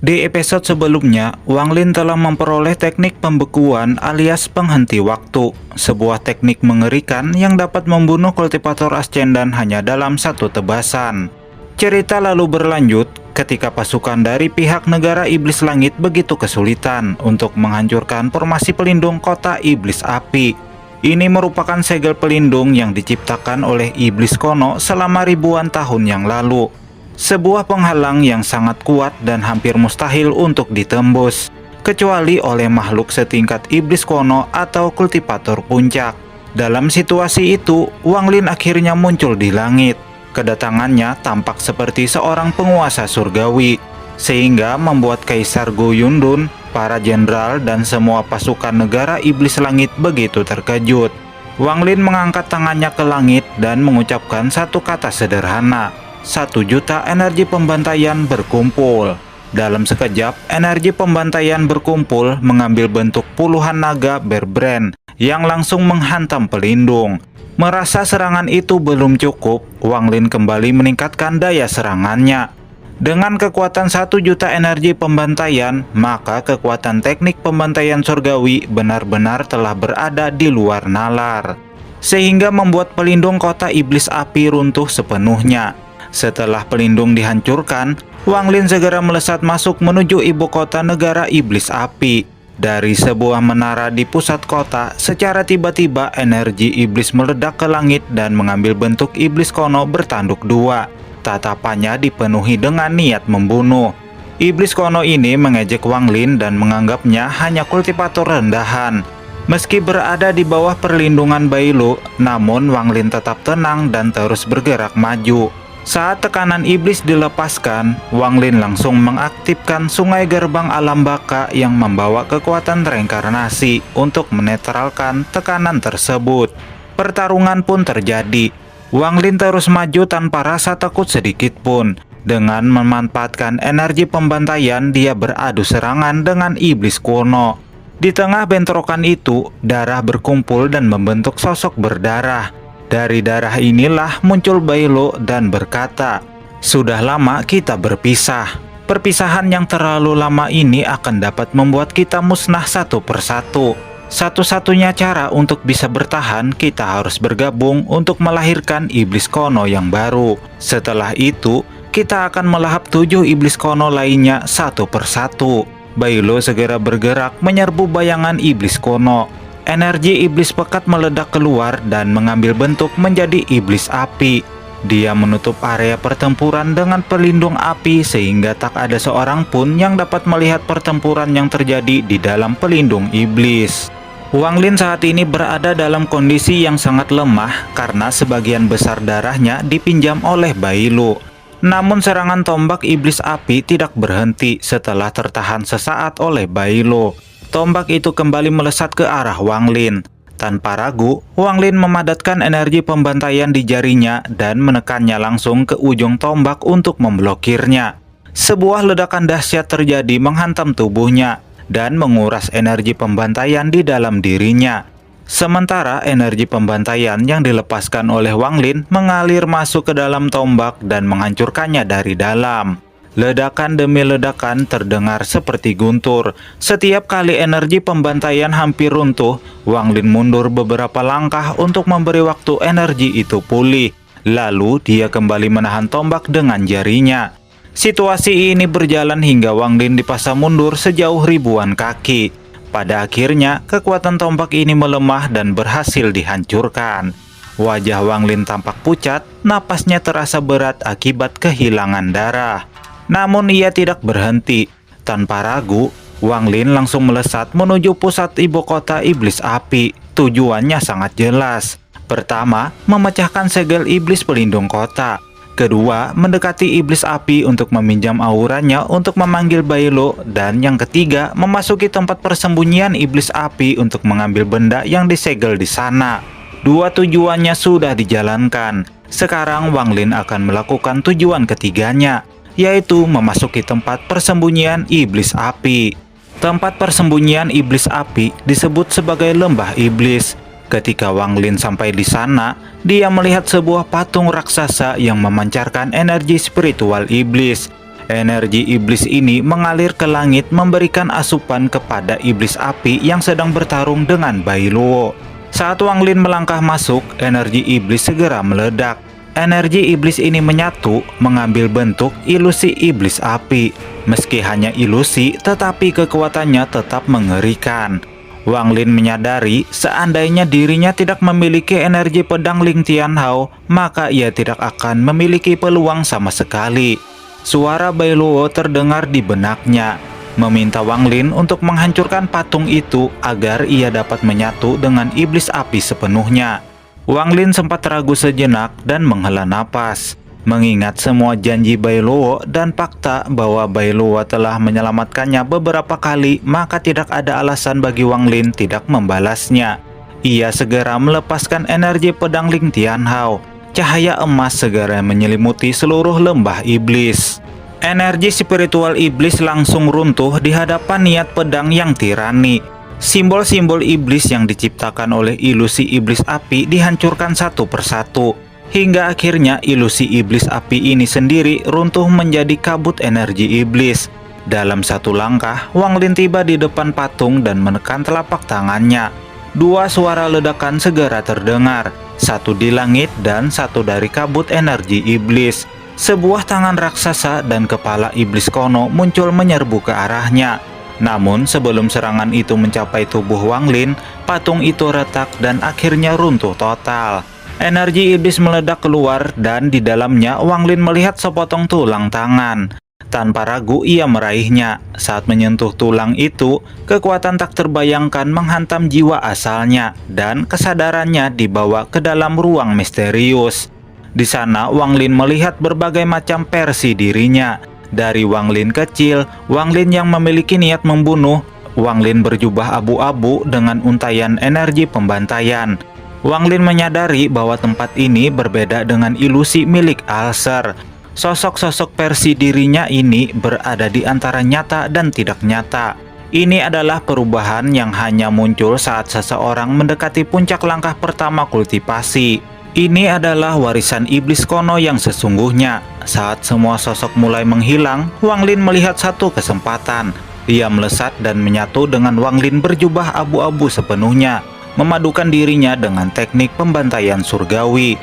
Di episode sebelumnya, Wang Lin telah memperoleh teknik pembekuan alias penghenti waktu, sebuah teknik mengerikan yang dapat membunuh kultivator Ascendan hanya dalam satu tebasan. Cerita lalu berlanjut ketika pasukan dari pihak negara Iblis Langit begitu kesulitan untuk menghancurkan formasi pelindung kota Iblis Api. Ini merupakan segel pelindung yang diciptakan oleh Iblis Kono selama ribuan tahun yang lalu. Sebuah penghalang yang sangat kuat dan hampir mustahil untuk ditembus, kecuali oleh makhluk setingkat Iblis Kono atau kultivator puncak. Dalam situasi itu, Wang Lin akhirnya muncul di langit. Kedatangannya tampak seperti seorang penguasa surgawi, sehingga membuat Kaisar Gu Yundun, para jenderal, dan semua pasukan negara Iblis Langit begitu terkejut. Wang Lin mengangkat tangannya ke langit dan mengucapkan satu kata sederhana, 1 juta energi pembantaian berkumpul. Dalam sekejap, energi pembantaian berkumpul mengambil bentuk puluhan naga berbrand yang langsung menghantam pelindung. Merasa serangan itu belum cukup, Wang Lin kembali meningkatkan daya serangannya. Dengan kekuatan 1 juta energi pembantaian, maka kekuatan teknik pembantaian surgawi benar-benar telah berada di luar nalar, sehingga membuat pelindung kota Iblis Api runtuh sepenuhnya. Setelah pelindung dihancurkan, Wang Lin segera melesat masuk menuju ibu kota negara Iblis Api. Dari sebuah menara di pusat kota, secara tiba-tiba energi iblis meledak ke langit dan mengambil bentuk Iblis Kono bertanduk dua. Tatapannya dipenuhi dengan niat membunuh. Iblis Kono ini mengejek Wang Lin dan menganggapnya hanya kultivator rendahan. Meski berada di bawah perlindungan Bailu, namun Wang Lin tetap tenang dan terus bergerak maju. Saat tekanan iblis dilepaskan, Wang Lin langsung mengaktifkan sungai gerbang alam baka yang membawa kekuatan reinkarnasi untuk menetralkan tekanan tersebut. Pertarungan pun terjadi. Wang Lin terus maju tanpa rasa takut sedikit pun. Dengan memanfaatkan energi pembantaian, dia beradu serangan dengan Iblis Kuno. Di tengah bentrokan itu, darah berkumpul dan membentuk sosok berdarah. Dari darah inilah muncul Bailu dan berkata, "Sudah lama kita berpisah. Perpisahan yang terlalu lama ini akan dapat membuat kita musnah satu persatu. Satu-satunya cara untuk bisa bertahan, kita harus bergabung untuk melahirkan Iblis Kono yang baru. Setelah itu, kita akan melahap 7 Iblis Kono lainnya satu persatu." Bailu segera bergerak menyerbu bayangan Iblis Kono. Energi iblis pekat meledak keluar dan mengambil bentuk menjadi iblis api. Dia menutup area pertempuran dengan pelindung api sehingga tak ada seorang pun yang dapat melihat pertempuran yang terjadi di dalam pelindung iblis. Wang Lin saat ini berada dalam kondisi yang sangat lemah karena sebagian besar darahnya dipinjam oleh Bailu. Namun serangan tombak iblis api tidak berhenti setelah tertahan sesaat oleh Bailu. Tombak itu kembali melesat ke arah Wang Lin. Tanpa ragu, Wang Lin memadatkan energi pembantaian di jarinya dan menekannya langsung ke ujung tombak untuk memblokirnya. Sebuah ledakan dahsyat terjadi menghantam tubuhnya dan menguras energi pembantaian di dalam dirinya. Sementara energi pembantaian yang dilepaskan oleh Wang Lin mengalir masuk ke dalam tombak dan menghancurkannya dari dalam. Ledakan demi ledakan terdengar seperti guntur. Setiap kali energi pembantaian hampir runtuh, Wang Lin mundur beberapa langkah untuk memberi waktu energi itu pulih. Lalu dia kembali menahan tombak dengan jarinya. Situasi ini berjalan hingga Wang Lin dipaksa mundur sejauh ribuan kaki. Pada akhirnya, kekuatan tombak ini melemah dan berhasil dihancurkan. Wajah Wang Lin tampak pucat, napasnya terasa berat akibat kehilangan darah. Namun ia tidak berhenti. Tanpa ragu, Wang Lin langsung melesat menuju pusat ibu kota Iblis Api. Tujuannya sangat jelas. Pertama, memecahkan segel iblis pelindung kota. Kedua, mendekati Iblis Api untuk meminjam auranya untuk memanggil Bailu. Dan yang ketiga, memasuki tempat persembunyian Iblis Api untuk mengambil benda yang disegel di sana. Dua tujuannya sudah dijalankan. Sekarang Wang Lin akan melakukan tujuan ketiganya, yaitu memasuki tempat persembunyian Iblis Api. Tempat persembunyian Iblis Api disebut sebagai Lembah Iblis. Ketika Wang Lin sampai di sana, dia melihat sebuah patung raksasa yang memancarkan energi spiritual iblis. Energi iblis ini mengalir ke langit memberikan asupan kepada iblis api yang sedang bertarung dengan Bailuo. Saat Wang Lin melangkah masuk, energi iblis segera meledak. Energi iblis ini menyatu, mengambil bentuk ilusi iblis api. Meski hanya ilusi, tetapi kekuatannya tetap mengerikan. Wang Lin menyadari seandainya dirinya tidak memiliki energi pedang Ling Tianhao, maka ia tidak akan memiliki peluang sama sekali. Suara Bailuo terdengar di benaknya, meminta Wang Lin untuk menghancurkan patung itu agar ia dapat menyatu dengan iblis api sepenuhnya. Wang Lin sempat ragu sejenak dan menghela napas. Mengingat semua janji Bailuo dan fakta bahwa Bailuo telah menyelamatkannya beberapa kali, maka tidak ada alasan bagi Wang Lin tidak membalasnya. Ia segera melepaskan energi pedang Ling Tianhao. Cahaya emas segera menyelimuti seluruh lembah iblis. Energi spiritual iblis langsung runtuh di hadapan niat pedang yang tirani. Simbol-simbol iblis yang diciptakan oleh ilusi iblis api dihancurkan satu persatu, hingga akhirnya ilusi iblis api ini sendiri runtuh menjadi kabut energi iblis. Dalam satu langkah, Wang Lin tiba di depan patung dan menekan telapak tangannya. Dua suara ledakan segera terdengar, satu di langit dan satu dari kabut energi iblis. Sebuah tangan raksasa dan kepala iblis kuno muncul menyerbu ke arahnya. Namun sebelum serangan itu mencapai tubuh Wang Lin, patung itu retak dan akhirnya runtuh total. Energi iblis meledak keluar dan di dalamnya Wang Lin melihat sepotong tulang tangan. Tanpa ragu ia meraihnya. Saat menyentuh tulang itu, kekuatan tak terbayangkan menghantam jiwa asalnya dan kesadarannya dibawa ke dalam ruang misterius. Di sana Wang Lin melihat berbagai macam versi dirinya. Dari Wang Lin kecil, Wang Lin yang memiliki niat membunuh, Wang Lin berjubah abu-abu dengan untaian energi pembantaian. Wang Lin menyadari bahwa tempat ini berbeda dengan ilusi milik Alser. Sosok-sosok versi dirinya ini berada di antara nyata dan tidak nyata. Ini adalah perubahan yang hanya muncul saat seseorang mendekati puncak langkah pertama kultivasi. Ini adalah warisan iblis kuno yang sesungguhnya. Saat semua sosok mulai menghilang, Wang Lin melihat satu kesempatan. Ia melesat dan menyatu dengan Wang Lin berjubah abu-abu sepenuhnya, memadukan dirinya dengan teknik pembantaian surgawi.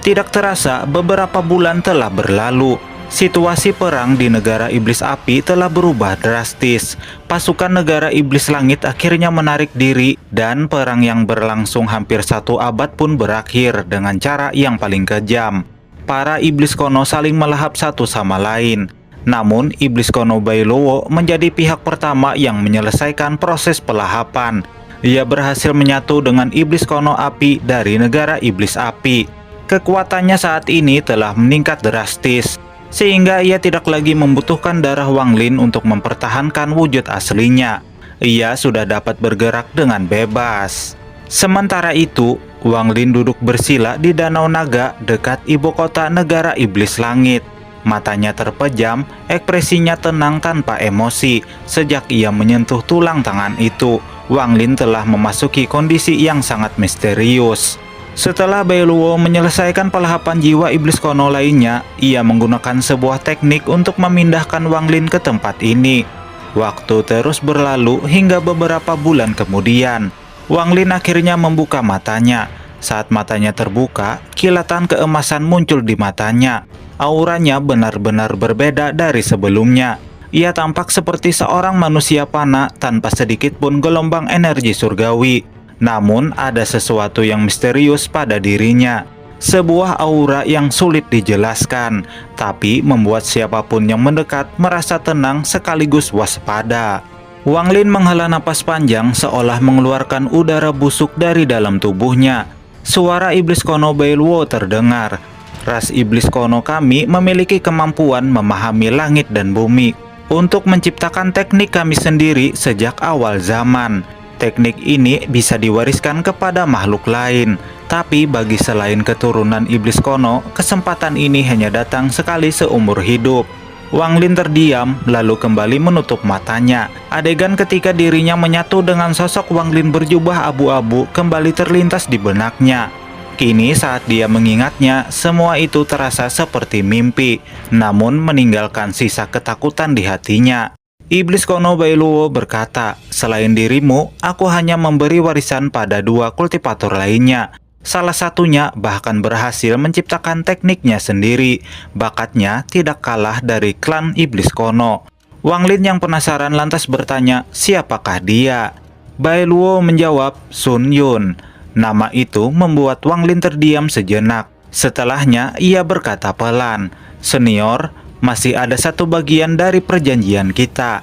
Tidak terasa, beberapa bulan telah berlalu. Situasi perang di negara iblis api telah berubah drastis. Pasukan negara iblis langit akhirnya menarik diri dan perang yang berlangsung hampir 1 abad pun berakhir dengan cara yang paling kejam. Para iblis kuno saling melahap satu sama lain. Namun, iblis kuno Bailuo menjadi pihak pertama yang menyelesaikan proses pelahapan. Ia berhasil menyatu dengan iblis kuno api dari negara iblis api. Kekuatannya saat ini telah meningkat drastis, sehingga ia tidak lagi membutuhkan darah Wang Lin untuk mempertahankan wujud aslinya. Ia sudah dapat bergerak dengan bebas. Sementara itu, Wang Lin duduk bersila di Danau Naga dekat ibu kota negara iblis langit. Matanya terpejam, ekspresinya tenang tanpa emosi. Sejak ia menyentuh tulang tangan itu, Wang Lin telah memasuki kondisi yang sangat misterius. Setelah Bailuo menyelesaikan pelahapan jiwa iblis kuno lainnya, ia menggunakan sebuah teknik untuk memindahkan Wang Lin ke tempat ini. Waktu terus berlalu hingga beberapa bulan kemudian, Wang Lin akhirnya membuka matanya. Saat matanya terbuka, kilatan keemasan muncul di matanya. Auranya benar-benar berbeda dari sebelumnya. Ia tampak seperti seorang manusia panah tanpa sedikit pun gelombang energi surgawi. Namun ada sesuatu yang misterius pada dirinya. Sebuah aura yang sulit dijelaskan, tapi membuat siapapun yang mendekat merasa tenang sekaligus waspada. Wang Lin menghela napas panjang seolah mengeluarkan udara busuk dari dalam tubuhnya. Suara iblis kuno Bailuo terdengar. Ras iblis kuno kami memiliki kemampuan memahami langit dan bumi untuk menciptakan teknik kami sendiri sejak awal zaman. Teknik ini bisa diwariskan kepada makhluk lain, tapi bagi selain keturunan iblis kuno, kesempatan ini hanya datang sekali seumur hidup. Wang Lin terdiam, lalu kembali menutup matanya. Adegan ketika dirinya menyatu dengan sosok Wang Lin berjubah abu-abu kembali terlintas di benaknya. Kini saat dia mengingatnya, semua itu terasa seperti mimpi, namun meninggalkan sisa ketakutan di hatinya. Iblis Kono Bailuo berkata, "Selain dirimu, aku hanya memberi warisan pada 2 kultivator lainnya. Salah satunya bahkan berhasil menciptakan tekniknya sendiri. Bakatnya tidak kalah dari klan Iblis Kono." Wang Lin yang penasaran lantas bertanya, "Siapakah dia?" Bailuo menjawab, "Sun Yun." Nama itu membuat Wang Lin terdiam sejenak. Setelahnya, ia berkata pelan, "Senior, masih ada satu bagian dari perjanjian kita."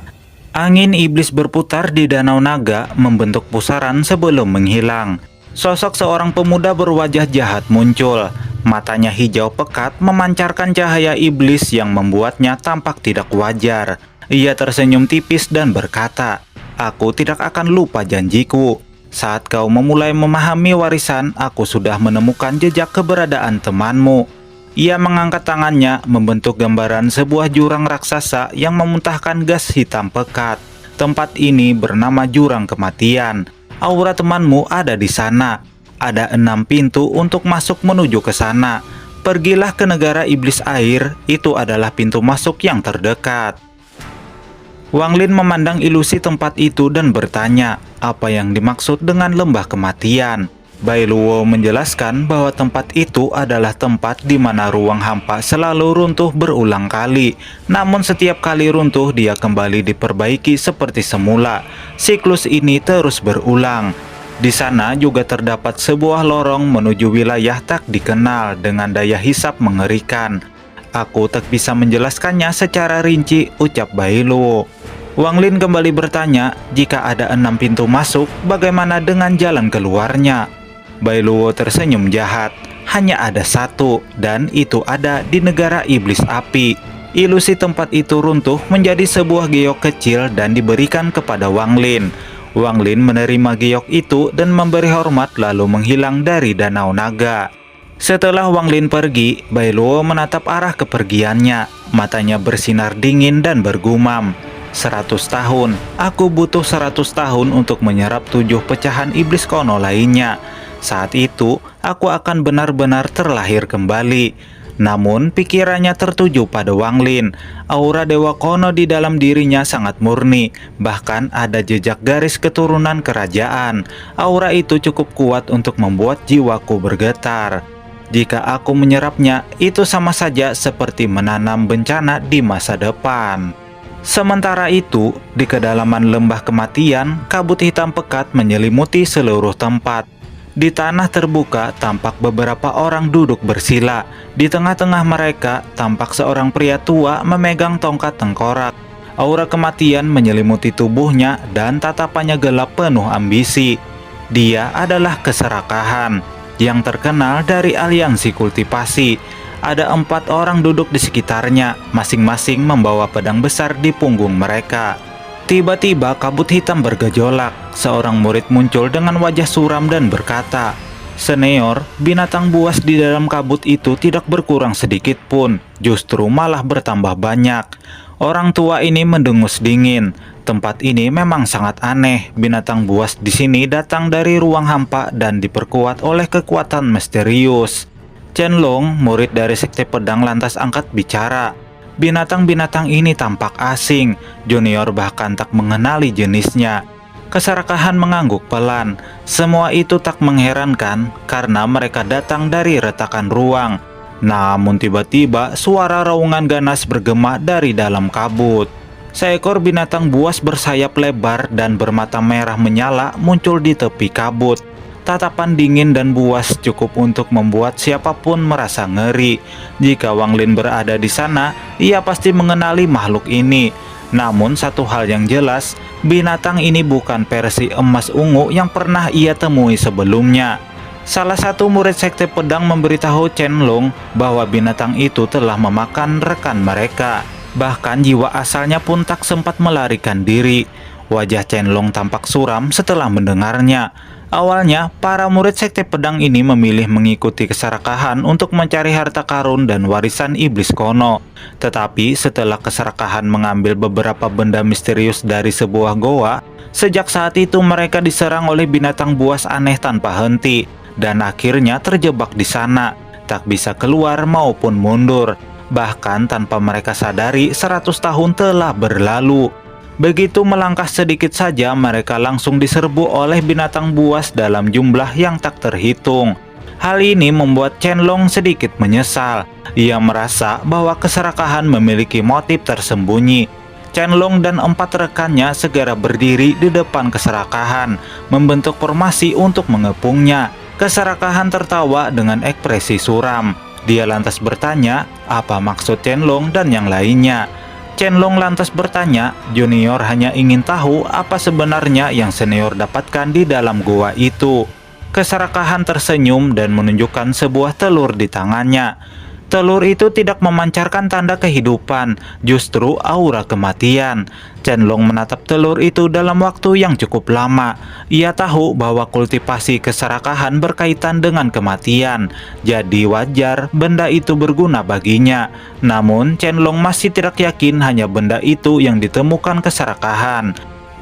Angin iblis berputar di Danau Naga membentuk pusaran sebelum menghilang. Sosok seorang pemuda berwajah jahat muncul. Matanya hijau pekat memancarkan cahaya iblis yang membuatnya tampak tidak wajar. Ia tersenyum tipis dan berkata, "Aku tidak akan lupa janjiku. Saat kau memulai memahami warisan, aku sudah menemukan jejak keberadaan temanmu." Ia mengangkat tangannya membentuk gambaran sebuah jurang raksasa yang memuntahkan gas hitam pekat. Tempat ini bernama Jurang Kematian. Aura temanmu ada di sana. Ada 6 pintu untuk masuk menuju ke sana. Pergilah ke negara iblis air, itu adalah pintu masuk yang terdekat. Wang Lin memandang ilusi tempat itu dan bertanya, apa yang dimaksud dengan lembah kematian? Bailuo menjelaskan bahwa tempat itu adalah tempat di mana ruang hampa selalu runtuh berulang kali. Namun setiap kali runtuh dia kembali diperbaiki seperti semula. Siklus ini terus berulang. Di sana juga terdapat sebuah lorong menuju wilayah tak dikenal dengan daya hisap mengerikan. Aku tak bisa menjelaskannya secara rinci, ucap Bailuo. Wang Lin kembali bertanya, jika ada 6 pintu masuk, bagaimana dengan jalan keluarnya? Bailuo tersenyum jahat, hanya ada satu, dan itu ada di negara iblis api. Ilusi tempat itu runtuh menjadi sebuah giok kecil dan diberikan kepada Wang Lin. Wang Lin menerima giok itu dan memberi hormat lalu menghilang dari Danau Naga. Setelah Wang Lin pergi, Bailuo menatap arah kepergiannya. Matanya bersinar dingin dan bergumam, 100 tahun, aku butuh 100 tahun untuk menyerap 7 pecahan iblis kono lainnya. Saat itu, aku akan benar-benar terlahir kembali. Namun, pikirannya tertuju pada Wang Lin. Aura Dewa Kono di dalam dirinya sangat murni. Bahkan ada jejak garis keturunan kerajaan. Aura itu cukup kuat untuk membuat jiwaku bergetar. Jika aku menyerapnya, itu sama saja seperti menanam bencana di masa depan. Sementara itu, di kedalaman lembah kematian, kabut hitam pekat menyelimuti seluruh tempat. Di tanah terbuka tampak beberapa orang duduk bersila. Di tengah-tengah mereka tampak seorang pria tua memegang tongkat tengkorak. Aura kematian menyelimuti tubuhnya dan tatapannya gelap penuh ambisi. Dia adalah Keserakahan, yang terkenal dari aliansi kultivasi. Ada 4 orang duduk di sekitarnya, masing-masing membawa pedang besar di punggung mereka. Tiba-tiba kabut hitam bergejolak. Seorang murid muncul dengan wajah suram dan berkata, "Senior, binatang buas di dalam kabut itu tidak berkurang sedikit pun, justru malah bertambah banyak." Orang tua ini mendengus dingin. Tempat ini memang sangat aneh. Binatang buas di sini datang dari ruang hampa dan diperkuat oleh kekuatan misterius. Chen Long, murid dari Sekte Pedang, lantas angkat bicara. Binatang-binatang ini tampak asing. Junior bahkan tak mengenali jenisnya. Keserakahan mengangguk pelan. Semua itu tak mengherankan karena mereka datang dari retakan ruang. Namun tiba-tiba suara raungan ganas bergema dari dalam kabut. Seekor binatang buas bersayap lebar dan bermata merah menyala muncul di tepi kabut. Tatapan dingin dan buas cukup untuk membuat siapapun merasa ngeri. Jika Wang Lin berada di sana, ia pasti mengenali makhluk ini. Namun satu hal yang jelas, binatang ini bukan versi emas ungu yang pernah ia temui sebelumnya. Salah satu murid Sekte Pedang memberitahu Chen Long bahwa binatang itu telah memakan rekan mereka. Bahkan jiwa asalnya pun tak sempat melarikan diri. Wajah Chen Long tampak suram setelah mendengarnya. Awalnya, para murid Sekte Pedang ini memilih mengikuti Keserakahan untuk mencari harta karun dan warisan iblis kono. Tetapi setelah Keserakahan mengambil beberapa benda misterius dari sebuah goa, sejak saat itu mereka diserang oleh binatang buas aneh tanpa henti. dan akhirnya terjebak di sana, tak bisa keluar maupun mundur. Bahkan tanpa mereka sadari 100 tahun telah berlalu. Begitu melangkah sedikit saja mereka langsung diserbu oleh binatang buas dalam jumlah yang tak terhitung. Hal ini membuat Chen-Long sedikit menyesal. Ia merasa bahwa keserakahan memiliki motif tersembunyi. Chen-Long dan 4 rekannya segera berdiri di depan keserakahan, membentuk formasi untuk mengepungnya. Keserakahan tertawa dengan ekspresi suram. Dia lantas bertanya, apa maksud Chen-Long dan yang lainnya. Chen-Long lantas bertanya, junior hanya ingin tahu apa sebenarnya yang senior dapatkan di dalam gua itu. Keserakahan tersenyum dan menunjukkan sebuah telur di tangannya. Telur itu tidak memancarkan tanda kehidupan, justru aura kematian. Chen-Long menatap telur itu dalam waktu yang cukup lama. Ia tahu bahwa kultivasi keserakahan berkaitan dengan kematian, jadi wajar benda itu berguna baginya. Namun, Chen-Long masih tidak yakin hanya benda itu yang ditemukan keserakahan.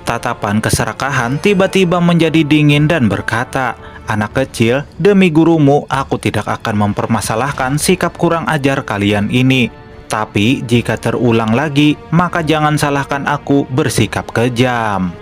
Tatapan keserakahan tiba-tiba menjadi dingin dan berkata, "Anak kecil, demi gurumu aku tidak akan mempermasalahkan sikap kurang ajar kalian ini. Tapi jika terulang lagi, maka jangan salahkan aku bersikap kejam."